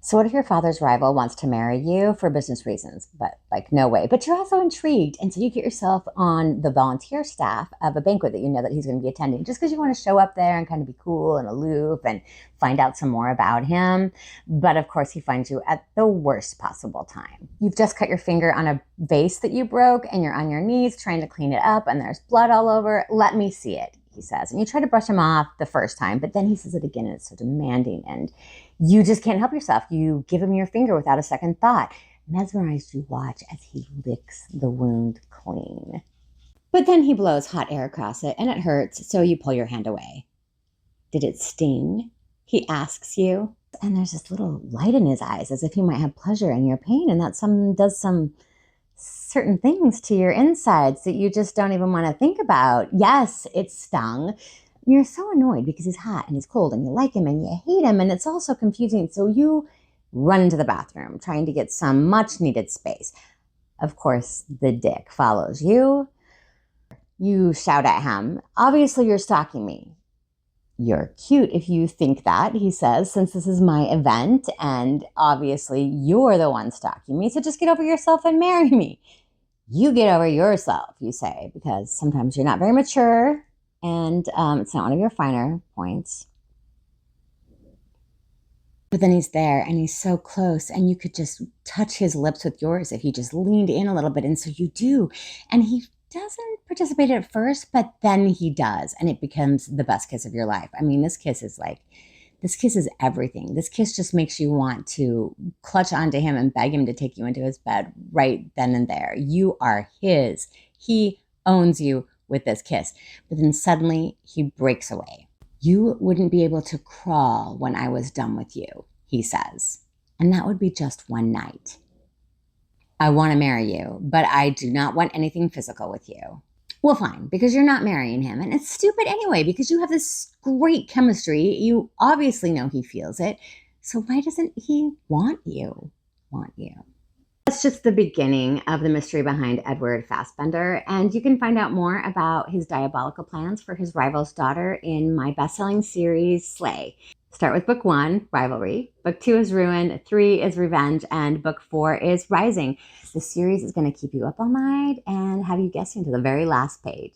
So what if your father's rival wants to marry you for business reasons, but like no way, but you're also intrigued. And so you get yourself on the volunteer staff of a banquet that you know that he's going to be attending just because you want to show up there and kind of be cool and aloof and find out some more about him. But of course he finds you at the worst possible time. You've just cut your finger on a vase that you broke and you're on your knees trying to clean it up and there's blood all over. Let me see it, he says. And you try to brush him off the first time, but then he says it again and it's so demanding and you just can't help yourself. You give him your finger without a second thought. Mesmerized, you watch as he licks the wound clean. But then he blows hot air across it and it hurts, so you pull your hand away. Did it sting? He asks you. And there's this little light in his eyes as if he might have pleasure in your pain and that some does some certain things to your insides that you just don't even want to think about. Yes, it stung. You're so annoyed because he's hot and he's cold and you like him and you hate him and it's all so confusing. So you run into the bathroom trying to get some much needed space. Of course, the dick follows you. You shout at him, obviously you're stalking me. You're cute if you think that, he says, since this is my event and obviously you're the one stalking me. So just get over yourself and marry me. You get over yourself, you say, because sometimes you're not very mature. And it's not one of your finer points. But then he's there and he's so close and you could just touch his lips with yours if you just leaned in a little bit. And so you do. And he doesn't participate at first, but then he does. And it becomes the best kiss of your life. I mean, this kiss is everything. This kiss just makes you want to clutch onto him and beg him to take you into his bed right then and there. You are his. He owns you with this kiss. But then suddenly he breaks away. You wouldn't be able to crawl when I was done with you, he says. And that would be just one night. I want to marry you, but I do not want anything physical with you. Well, fine, because you're not marrying him. And it's stupid anyway, because you have this great chemistry. You obviously know he feels it. So why doesn't he want you? That's just the beginning of the mystery behind Edward Fassbender, and you can find out more about his diabolical plans for his rival's daughter in my best-selling series, Slay. Start with book 1, Rivalry. Book 2 is Ruin, 3 is Revenge, and book 4 is Rising. The series is going to keep you up all night and have you guessing to the very last page.